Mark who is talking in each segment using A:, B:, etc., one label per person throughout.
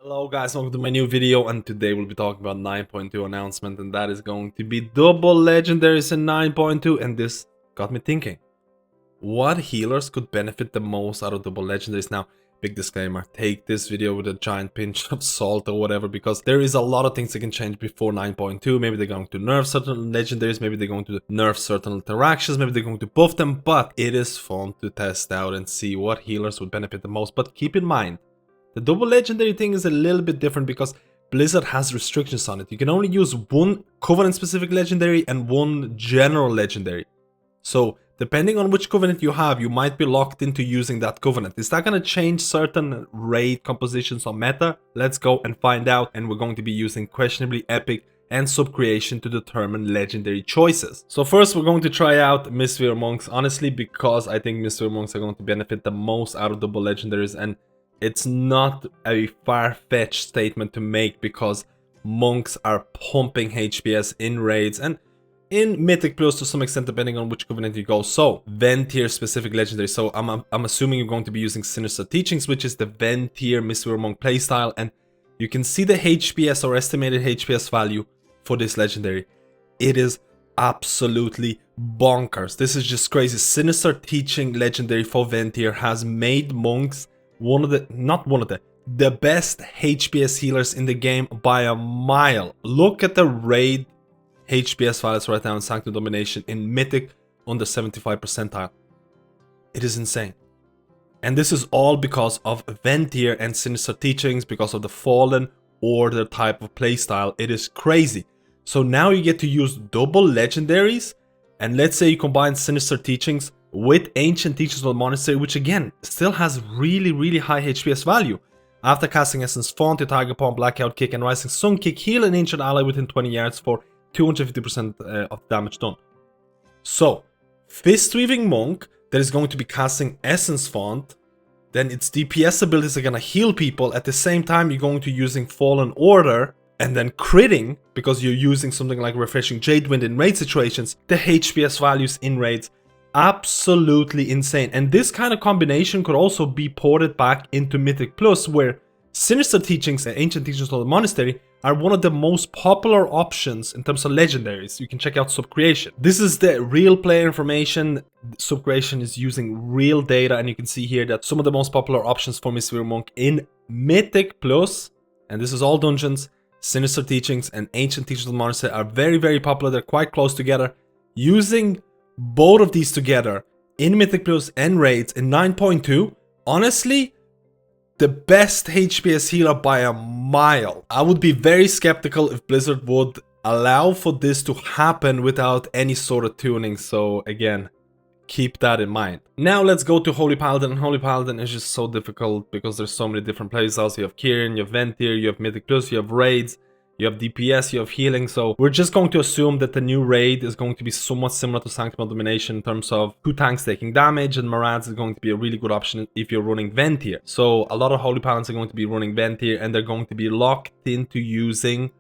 A: Hello guys, welcome to my new video, and today we'll be talking about 9.2 announcement, and that is going to be double legendaries in 9.2. And this got me thinking, what healers could benefit the most out of double legendaries? Now, big disclaimer, take this video with a giant pinch of salt or whatever, because there is a lot of things that can change before 9.2. Maybe they're going to nerf certain legendaries, maybe they're going to nerf certain interactions, maybe they're going to buff them, but it is fun to test out and see what healers would benefit the most. But keep in mind, the double legendary thing is a little bit different because Blizzard has restrictions on it. You can only use one Covenant specific legendary and one general legendary. So depending on which Covenant you have, you might be locked into using that Covenant. Is that going to change certain raid compositions or meta? Let's go and find out, and we're going to be using questionably epic and sub-creation to determine legendary choices. So first we're going to try out Mistweaver Monks, honestly, because I think Mistweaver Monks are going to benefit the most out of double legendaries, and it's not a far-fetched statement to make because monks are pumping HPS in raids and in Mythic Plus to some extent, depending on which Covenant you go. So, Ven tier specific legendary. So I'm assuming you're going to be using Sinister Teachings, which is the Ven tier Mistweaver Monk playstyle, and you can see the HPS or estimated HPS value for this legendary. It is absolutely bonkers. This is just crazy. Sinister Teaching legendary for Ven tier has made monks the best HPS healers in the game by a mile. Look at the raid HPS values right now in Sanctum Domination in Mythic under 75 percentile. It is insane. And this is all because of Ven tier and Sinister Teachings, because of the Fallen Order type of playstyle. It is crazy. So now you get to use double legendaries, and let's say you combine Sinister Teachings with Ancient Teachings of the Monastery, which again still has really high HPS value. After casting Essence Font, your Tiger Palm, Blackout Kick, and Rising Sun Kick, heal an Ancient ally within 20 yards for 250% of damage done. So, Fist-Weaving Monk that is going to be casting Essence Font, then its DPS abilities are going to heal people. At the same time, you're going to using Fallen Order, and then critting, because you're using something like Refreshing Jade Wind in raid situations. The HPS values in raids, absolutely insane. And this kind of combination could also be ported back into Mythic Plus, where Sinister Teachings and Ancient Teachings of the Monastery are one of the most popular options in terms of legendaries. You can check out Sub-Creation. This is the real player information. Sub-Creation is using real data, and you can see here that some of the most popular options for Mistweaver Monk in Mythic Plus, and this is all dungeons, Sinister Teachings and Ancient Teachings of the Monastery are very popular. They're quite close together. Using both of these together in Mythic Plus and raids in 9.2, honestly, the best HPS healer by a mile. I would be very skeptical if Blizzard would allow for this to happen without any sort of tuning. So again, keep that in mind. Now let's go to Holy Paladin. Holy Paladin is just so difficult because there's so many different playstyles. You have Kieran, you have Ven tier, you have Mythic Plus, you have raids, you have DPS, you have healing. So we're just going to assume that the new raid is going to be somewhat similar to Sanctum Domination in terms of 2 tanks taking damage, and Marads is going to be a really good option if you're running Ven tier. So a lot of Holy Paladins are going to be running Ven tier, and they're going to be locked into using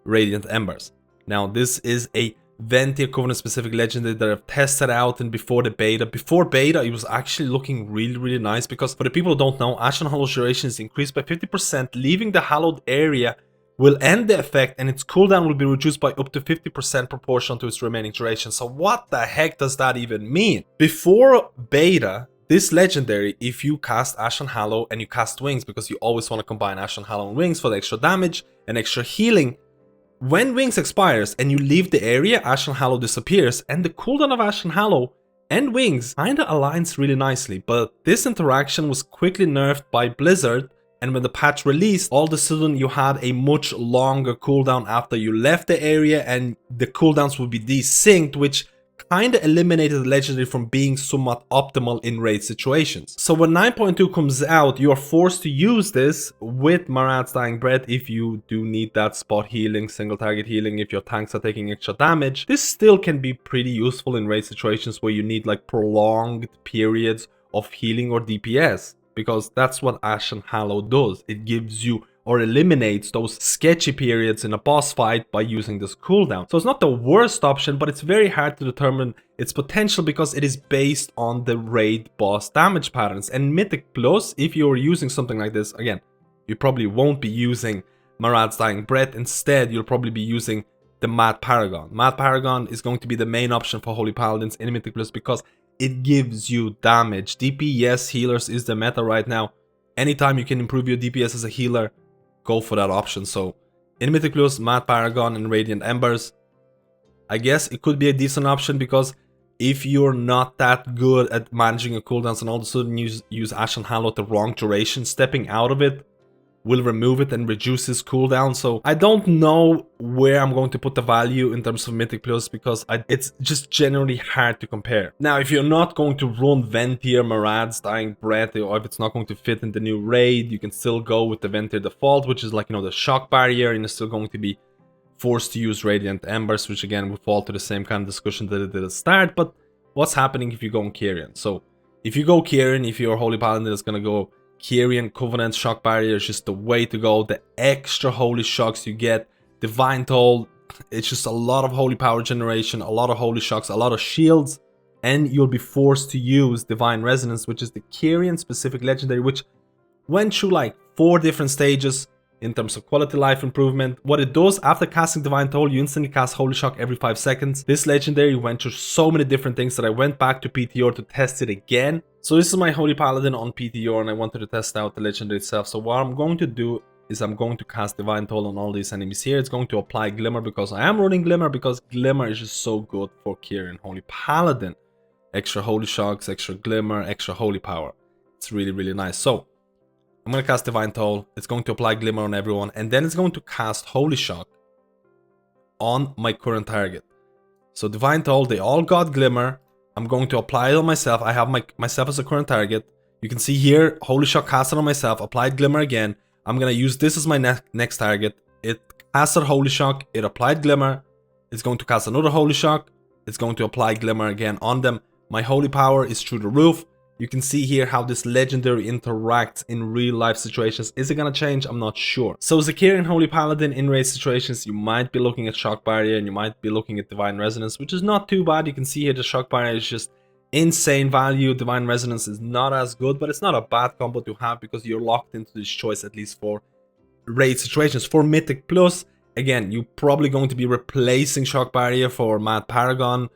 A: Radiant Embers. Now this is a Ven tier Covenant specific legendary that I've tested out and before the beta. Before beta, it was actually looking really nice, because for the people who don't know, Ashen Hallow's duration is increased by 50%, leaving the hallowed area will end the effect, and its cooldown will be reduced by up to 50% proportional to its remaining duration. So what the heck does that even mean? Before beta, this legendary, if you cast Ashen Hallow and you cast Wings, because you always want to combine Ashen Hallow and Wings for the extra damage and extra healing, when Wings expires and you leave the area, Ashen Hallow disappears, and the cooldown of Ashen Hallow and Wings kinda aligns really nicely. But this interaction was quickly nerfed by Blizzard, and when the patch released, all of a sudden you had a much longer cooldown after you left the area, and the cooldowns would be desynced, which kinda eliminated the legendary from being somewhat optimal in raid situations. So when 9.2 comes out, you are forced to use this with Marad's Dying Breath if you do need that spot healing, single target healing, if your tanks are taking extra damage. This still can be pretty useful in raid situations where you need like prolonged periods of healing or DPS, because that's what Ashen Hallow does. It gives you or eliminates those sketchy periods in a boss fight by using this cooldown. So it's not the worst option, but it's very hard to determine its potential because it is based on the raid boss damage patterns. And Mythic Plus, if you're using something like this, again, you probably won't be using Marad's Dying Breath. Instead, you'll probably be using the Mad Paragon. Mad Paragon is going to be the main option for Holy Paladins in Mythic Plus because it gives you damage. DPS healers is the meta right now. Anytime you can improve your DPS as a healer, go for that option. So in Mythic Plus, Mad Paragon and Radiant Embers, I guess it could be a decent option because if you're not that good at managing your cooldowns and all of a sudden use Ashen Hallow at the wrong duration, stepping out of it will remove it and reduce his cooldown. So I don't know where I'm going to put the value in terms of Mythic Plus because it's just generally hard to compare. Now, if you're not going to run Ventir, Marad's Dying Breath, or if it's not going to fit in the new raid, you can still go with the Ventir default, which is like, you know, the shock barrier, and you're still going to be forced to use Radiant Embers, which again will fall to the same kind of discussion that it did at the start. But what's happening if you go on Kyrian? So if you go Kyrian, if you're a Holy Paladin that's gonna go Kyrian, Covenant, Shock Barrier is just the way to go. The extra holy shocks you get, Divine Toll, it's just a lot of holy power generation, a lot of holy shocks, a lot of shields, and you'll be forced to use Divine Resonance, which is the Kyrian specific legendary, which went through like 4 different stages in terms of quality life improvement. What it does, after casting Divine Toll, you instantly cast Holy Shock every 5 seconds. This legendary went through so many different things that I went back to PTR to test it again. So this is my Holy Paladin on PTR, and I wanted to test out the legendary itself. So what I'm going to do is I'm going to cast Divine Toll on all these enemies here. It's going to apply Glimmer because I am running Glimmer, because Glimmer is just so good for Kyrian Holy Paladin. Extra Holy Shocks, extra Glimmer, extra Holy Power. It's really, really nice. So I'm going to cast Divine Toll, it's going to apply Glimmer on everyone, and then it's going to cast Holy Shock on my current target. So Divine Toll, they all got Glimmer, I'm going to apply it on myself, I have myself as a current target. You can see here, Holy Shock casted on myself, applied Glimmer again. I'm going to use this as my next target. It casted Holy Shock, it applied Glimmer, it's going to cast another Holy Shock, it's going to apply Glimmer again on them. My Holy Power is through the roof. You can see here how this legendary interacts in real life situations. Is it gonna change? I'm not sure. So as a Kyrian Holy Paladin in raid situations, you might be looking at Shock Barrier and you might be looking at Divine Resonance, which is not too bad. You can see here the Shock Barrier is just insane value. Divine Resonance is not as good, but it's not a bad combo to have because you're locked into this choice at least for raid situations. For Mythic Plus, again, you're probably going to be replacing Shock Barrier for Mad Paragon.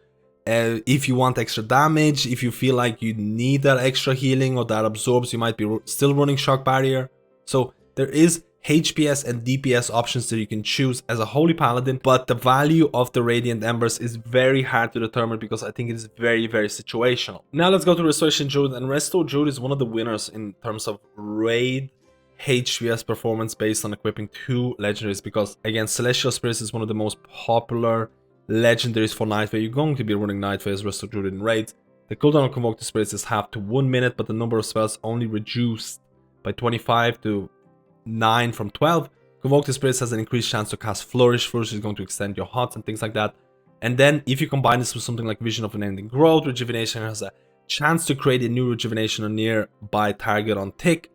A: If you want extra damage, if you feel like you need that extra healing or that absorbs, you might be still running Shock Barrier. So there is HPS and DPS options that you can choose as a Holy Paladin, but the value of the Radiant Embers is very hard to determine because I think it is very, very situational. Now let's go to Restoration Druid, and Resto Druid is one of the winners in terms of raid HPS performance based on equipping 2 legendaries, because again, Celestial Spirits is one of the most popular legendaries for Nightfire. You're going to be running Nightfire as Resto Druid in raids. The cooldown on Convoke the Spirits is halved to 1 minute, but the number of spells only reduced by 25 to 9 from 12. Convoke the Spirits has an increased chance to cast Flourish. Flourish is going to extend your HOTS and things like that. And then if you combine this with something like Vision of Unending Growth, Rejuvenation has a chance to create a new Rejuvenation on nearby target on tick.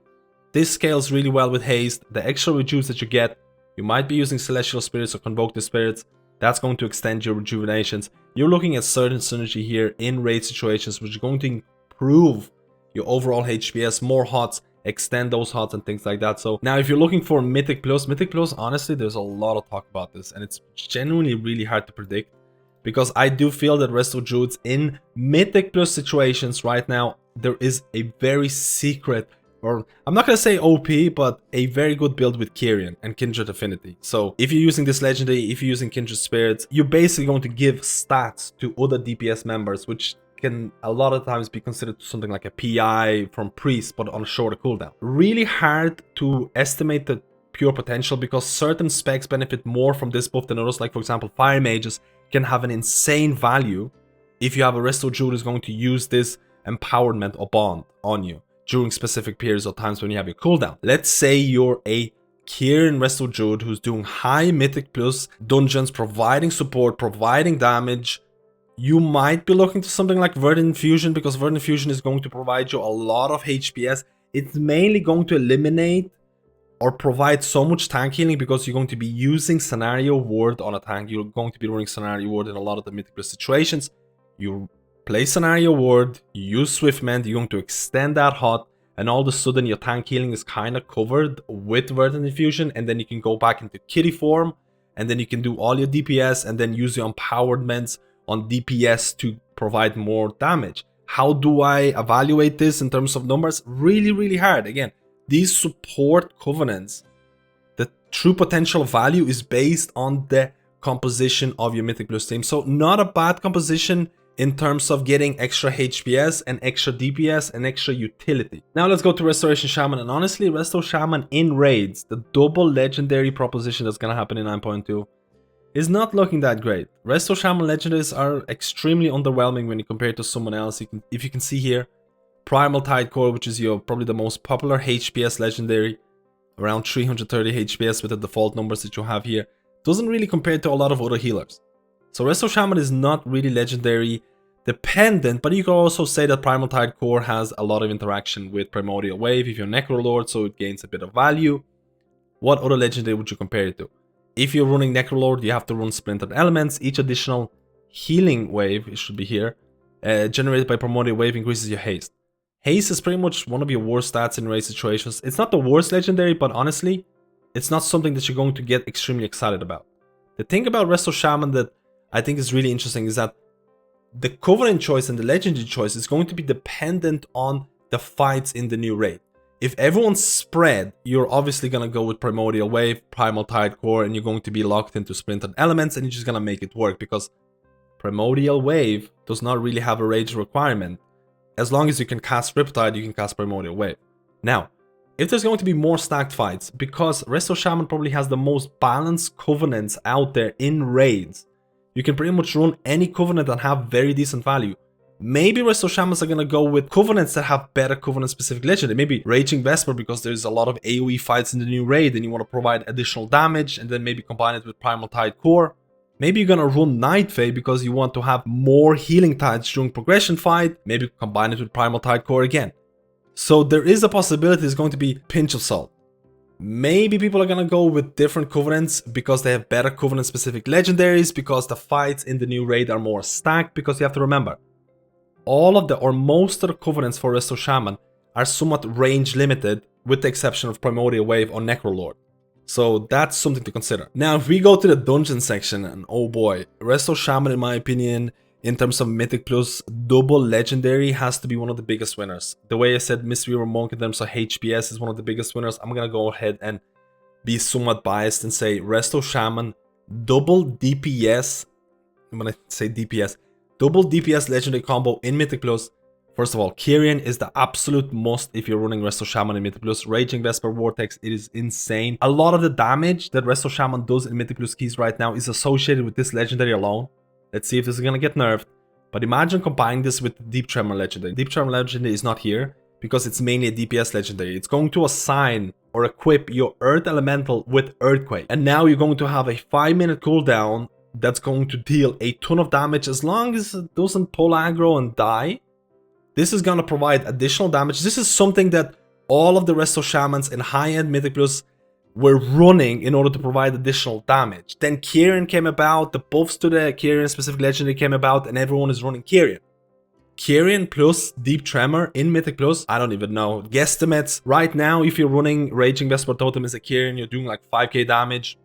A: This scales really well with Haste. The extra reduce that you get, you might be using Celestial Spirits or Convoke the Spirits. That's going to extend your rejuvenations. You're looking at certain synergy here in raid situations, which is going to improve your overall HPS, more HOTS, extend those HOTS and things like that. So now if you're looking for Mythic Plus, honestly, there's a lot of talk about this and it's genuinely really hard to predict because I do feel that Resto Druids in Mythic Plus situations right now, there is a very secret, or I'm not going to say OP, but a very good build with Kyrian and Kindred Affinity. So if you're using this legendary, if you're using Kindred Spirits, you're basically going to give stats to other DPS members, which can a lot of times be considered something like a PI from Priest, but on a shorter cooldown. Really hard to estimate the pure potential because certain specs benefit more from this buff than others. Like for example, Fire Mages can have an insane value if you have a Resto Druid who's going to use this empowerment or bond on you during specific periods or times when you have your cooldown. Let's say you're a Kyrian Resto Druid who's doing high Mythic Plus dungeons, providing support, providing damage. You might be looking to something like Verdant Infusion because Verdant Infusion is going to provide you a lot of HPS. It's mainly going to eliminate or provide so much tank healing because you're going to be using Scenario Ward on a tank. You're going to be running Scenario Ward in a lot of the Mythic Plus situations. You play Scenario Ward, you use Swift Mend, you're going to extend that HOT, and all of a sudden your tank healing is kind of covered with Verdant Infusion, and then you can go back into kitty form, and then you can do all your DPS and then use your empowerments on DPS to provide more damage. How do I evaluate this in terms of numbers? Really, really hard. Again, these support covenants, the true potential value is based on the composition of your Mythic Plus team. So not a bad composition in terms of getting extra HPS and extra DPS and extra utility. Now let's go to Restoration Shaman, and honestly, Resto Shaman in raids, the double legendary proposition that's gonna happen in 9.2, is not looking that great. Resto Shaman legendaries are extremely underwhelming when you compare it to someone else. If you can see here, Primal Tide Core, which is your probably the most popular HPS legendary, around 330 HPS with the default numbers that you have here, doesn't really compare to a lot of other healers. So Resto Shaman is not really legendary dependent, but you can also say that Primal Tide Core has a lot of interaction with Primordial Wave if you're Necrolord, so it gains a bit of value. What other legendary would you compare it to? If you're running Necrolord, you have to run Splintered Elements. Each additional healing wave, it should be here, generated by Primordial Wave increases your haste. Haste is pretty much one of your worst stats in raid situations. It's not the worst legendary, but honestly, it's not something that you're going to get extremely excited about. The thing about Resto Shaman that I think is really interesting is that the Covenant choice and the legendary choice is going to be dependent on the fights in the new raid. If everyone's spread, you're obviously going to go with Primordial Wave, Primal Tide Core, and you're going to be locked into Splintered Elements, and you're just going to make it work because Primordial Wave does not really have a rage requirement. As long as you can cast Riptide, you can cast Primordial Wave. Now, if there's going to be more stacked fights, because Resto Shaman probably has the most balanced covenants out there in raids, you can pretty much run any covenant and have very decent value. Maybe Resto Shamans are going to go with covenants that have better covenant specific legendary. Maybe Raging Vesper because there's a lot of AoE fights in the new raid and you want to provide additional damage, and then maybe combine it with Primal Tide Core. Maybe you're gonna run Night Fae because you want to have more healing tides during progression fight. Maybe combine it with Primal Tide Core again. So there is a possibility it's going to be pinch of salt. Maybe people are gonna go with different covenants because they have better covenant specific legendaries, because the fights in the new raid are more stacked. Because you have to remember, all of the or most of the covenants for Resto Shaman are somewhat range limited, with the exception of Primordial Wave or Necrolord. So that's something to consider. Now, if we go to the dungeon section, and oh boy, Resto Shaman, in my opinion, in terms of Mythic Plus double legendary, has to be one of the biggest winners. The way I said Mistweaver Monk in terms of HPS is one of the biggest winners, I'm gonna go ahead and be somewhat biased and say Resto Shaman double DPS. I'm gonna say DPS. Double DPS legendary combo in Mythic Plus. First of all, Kyrian is the absolute must if you're running Resto Shaman in Mythic Plus. Raging Vesper Vortex, it is insane. A lot of the damage that Resto Shaman does in Mythic Plus keys right now is associated with this legendary alone. Let's see if this is gonna get nerfed. But imagine combining this with Deep Tremor legendary. Deep Tremor legendary is not here because it's mainly a DPS legendary. It's going to assign or equip your Earth Elemental with Earthquake. And now you're going to have a 5-minute cooldown that's going to deal a ton of damage as long as it doesn't pull aggro and die. This is going to provide additional damage. This is something that all of the Resto Shamans in high-end Mythic Plus were running in order to provide additional damage. Then Kyrian came about, the buffs to the Kyrian specific legendary came about, and everyone is running Kyrian. Kyrian plus Deep Tremor in Mythic Plus, I don't even know. Guesstimates, right now if you're running Raging Vesper Totem as a Kyrian, you're doing like 5k damage.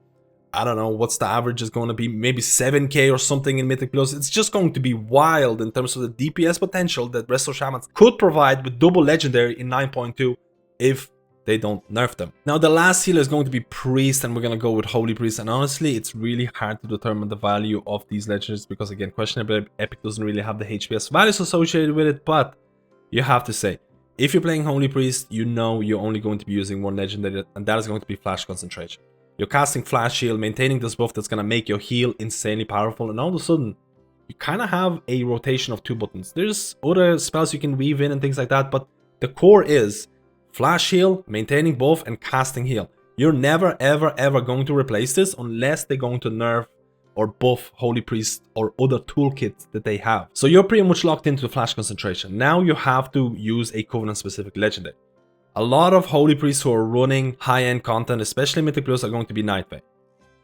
A: I don't know what's the average is going to be, maybe 7k or something in Mythic Plus. It's just going to be wild in terms of the DPS potential that Resto Shamans could provide with double legendary in 9.2 if they don't nerf them. Now the last healer is going to be Priest, and we're going to go with Holy Priest, and honestly it's really hard to determine the value of these legendaries because again, Questionable Epic doesn't really have the HPS values associated with it, but you have to say, if you're playing Holy Priest, you know you're only going to be using one legendary, and that is going to be Flash Concentration. You're casting Flash Heal, maintaining this buff that's going to make your heal insanely powerful, and all of a sudden, you kind of have a rotation of 2 buttons. There's other spells you can weave in and things like that, but the core is Flash Heal, maintaining buff, and casting heal. You're never ever ever going to replace this unless they're going to nerf or buff Holy Priest or other toolkits that they have. So you're pretty much locked into Flash Concentration. Now you have to use a Covenant specific legendary. A lot of Holy Priests who are running high-end content, especially Mythic Plus, are going to be Night Fae.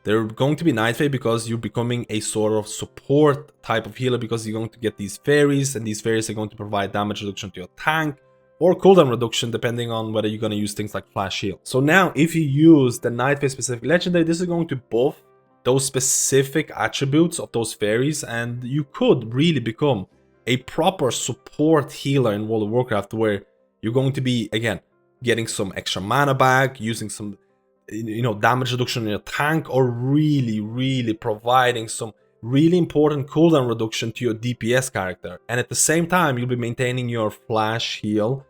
A: They're going to be Night Fae because you're becoming a sort of support type of healer, because you're going to get these fairies, and these fairies are going to provide damage reduction to your tank, or cooldown reduction depending on whether you're going to use things like flash heal. So now if you use the night phase specific legendary, this is going to buff those specific attributes of those fairies, and you could really become a proper support healer in World of Warcraft, where you're going to be, again, getting some extra mana back, using some damage reduction in your tank, or really providing some really important cooldown reduction to your DPS character. And at the same time, you'll be maintaining your flash heal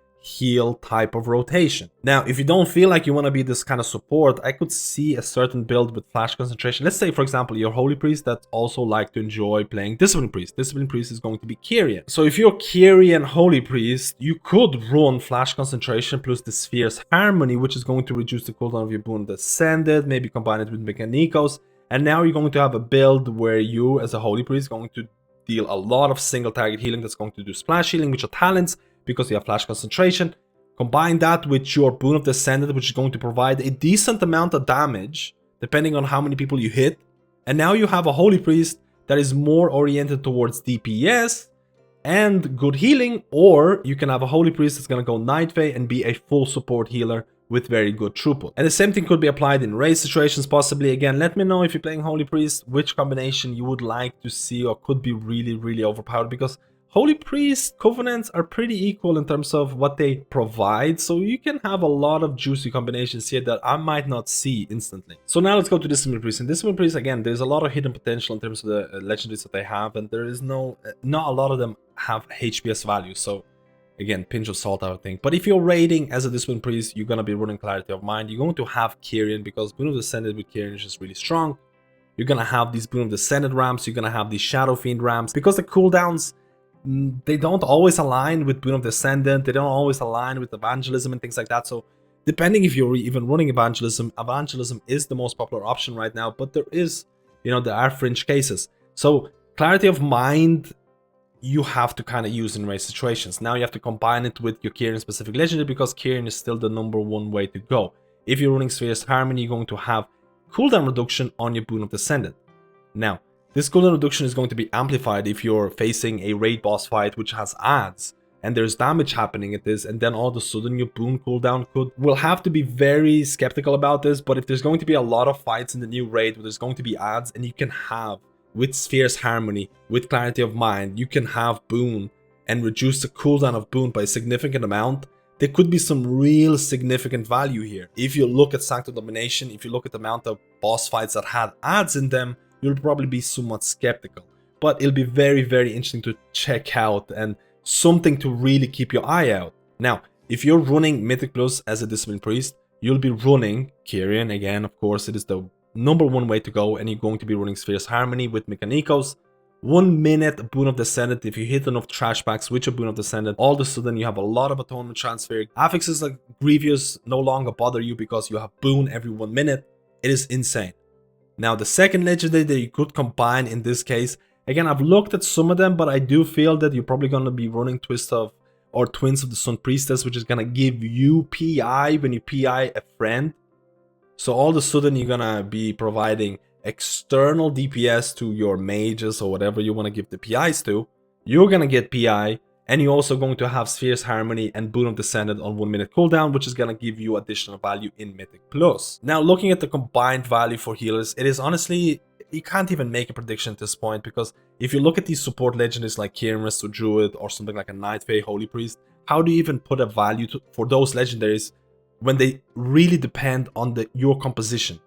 A: type of rotation. Now, if you don't feel like you want to be this kind of support, I could see a certain build with flash concentration. Let's say, for example, you're Holy Priest that also like to enjoy playing Discipline Priest. Discipline Priest is going to be Kyrian. So if you're Kyrian Holy Priest, you could run flash concentration plus the Sphere's Harmony, which is going to reduce the cooldown of your Boon Descended, maybe combine it with Mechanicos. And now you're going to have a build where you, as a Holy Priest, are going to deal a lot of single target healing that's going to do splash healing with your talents, because you have flash concentration. Combine that with your Boon of Descendant, which is going to provide a decent amount of damage depending on how many people you hit. And now you have a Holy Priest that is more oriented towards DPS and good healing, or you can have a Holy Priest that's going to go Night Fae and be a full support healer with very good throughput. And the same thing could be applied in raid situations possibly. Again, let me know if you're playing Holy Priest, which combination you would like to see or could be really overpowered, because Holy Priest Covenants are pretty equal in terms of what they provide, so you can have a lot of juicy combinations here that I might not see instantly. So now let's go to Discipline Priest. In Discipline Priest, again, there's a lot of hidden potential in terms of the legendaries that they have, and there is not a lot of them have HPS value, so again, pinch of salt, I would think. But if you're raiding as a Discipline Priest, you're going to be running Clarity of Mind. You're going to have Kyrian, because Boon of Descended with Kyrian is just really strong. You're going to have these Boon of Descended ramps, you're going to have these Shadow Fiend ramps, because the cooldowns, they don't always align with Boon of Descendant, they don't always align with Evangelism and things like that. So depending if you're even running Evangelism is the most popular option right now, but there is, there are fringe cases. So Clarity of Mind, you have to kind of use in raid situations. Now you have to combine it with your Kyrian specific legendary, because Kyrian is still the #1 way to go. If you're running Sphere's Harmony, you're going to have cooldown reduction on your Boon of Descendant. Now, this cooldown reduction is going to be amplified if you're facing a raid boss fight which has adds, and there's damage happening at this, and then all of a sudden your Boon cooldown will have to be very skeptical about this. But if there's going to be a lot of fights in the new raid where there's going to be adds, and you can have, with Sphere's Harmony, with Clarity of Mind, you can have Boon and reduce the cooldown of Boon by a significant amount, there could be some real significant value here. If you look at Sanctum Domination, if you look at the amount of boss fights that had adds in them, you'll probably be somewhat skeptical. But it'll be very interesting to check out, and something to really keep your eye out. Now, if you're running Mythic Plus as a Discipline Priest, you'll be running Kyrian. Again, of course, it is the #1 way to go, and you're going to be running Sphere's Harmony with Mechanicos. 1 minute Boon of Descendant. If you hit enough trash packs with your Boon of Descendant, all of a sudden you have a lot of atonement transfer. Affixes like Grievous no longer bother you because you have Boon every 1 minute. It is insane. Now, the second legendary that you could combine in this case, again, I've looked at some of them, but I do feel that you're probably going to be running Twins of the Sun Priestess, which is going to give you PI when you PI a friend. So all of a sudden you're going to be providing external DPS to your mages or whatever you want to give the PIs to. You're going to get PI, and you're also going to have Sphere's Harmony and Boon of Descendant on 1 minute cooldown, which is going to give you additional value in Mythic Plus. Now, looking at the combined value for healers, it is honestly, you can't even make a prediction at this point, because if you look at these support legendaries like Kyrian, Resto Druid, or something like a Night Fae Holy Priest, how do you even put a value for those legendaries when they really depend on your composition?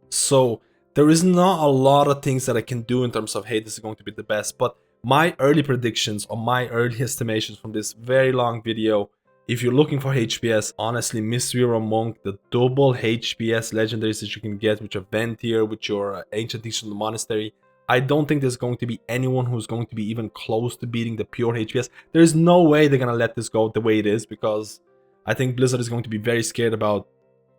A: So there is not a lot of things that I can do in terms of, hey, this is going to be the best. But my early predictions or my early estimations from this very long video, if you're looking for HPS, honestly, Mistweaver Monk, the double HPS legendaries that you can get with your Ventier, with your Ancient Teacher of the Monastery, I don't think there's going to be anyone who's going to be even close to beating the pure HPS. There's no way they're going to let this go the way it is, because I think Blizzard is going to be very scared about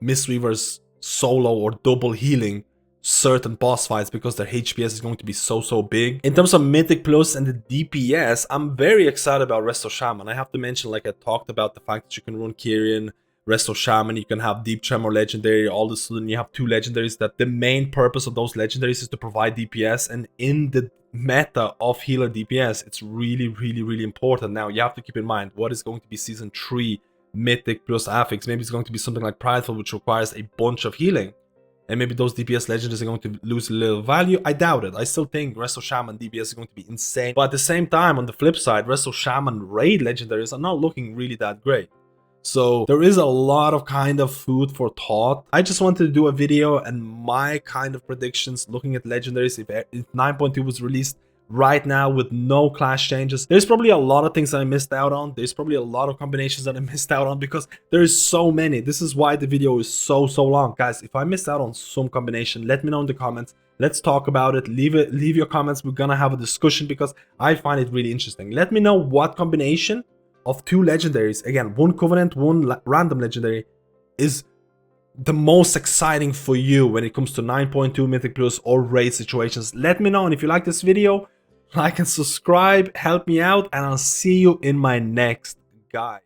A: Mistweaver's solo or double healing certain boss fights, because their HPS is going to be so big. In terms of Mythic Plus and the DPS, I'm very excited about Resto Shaman. I have to mention, like I talked about, the fact that you can run Kyrian, Resto Shaman, you can have Deep Tremor legendary. All of a sudden you have 2 legendaries that the main purpose of those legendaries is to provide DPS, and in the meta of healer DPS, it's really important. Now you have to keep in mind what is going to be season 3 mythic plus affix. Maybe it's going to be something like prideful, which requires a bunch of healing, and maybe those DPS legendaries are going to lose a little value. I doubt it. I still think Resto Shaman DPS is going to be insane, but at the same time, on the flip side, Resto Shaman raid legendaries are not looking really that great. So there is a lot of kind of food for thought. I just wanted to do a video and my kind of predictions looking at legendaries if 9.2 was released right now with no class changes. There's probably a lot of things that I missed out on. There's probably a lot of combinations that I missed out on because there is so many. This is why the video is so long. Guys, if I missed out on some combination, let me know in the comments. Let's talk about it. Leave your comments. We're gonna have a discussion because I find it really interesting. Let me know what combination of 2 legendaries, again, 1 covenant, 1 random legendary, is the most exciting for you when it comes to 9.2 mythic plus or raid situations. Let me know, and if you like this video, like and subscribe, help me out, and I'll see you in my next guide.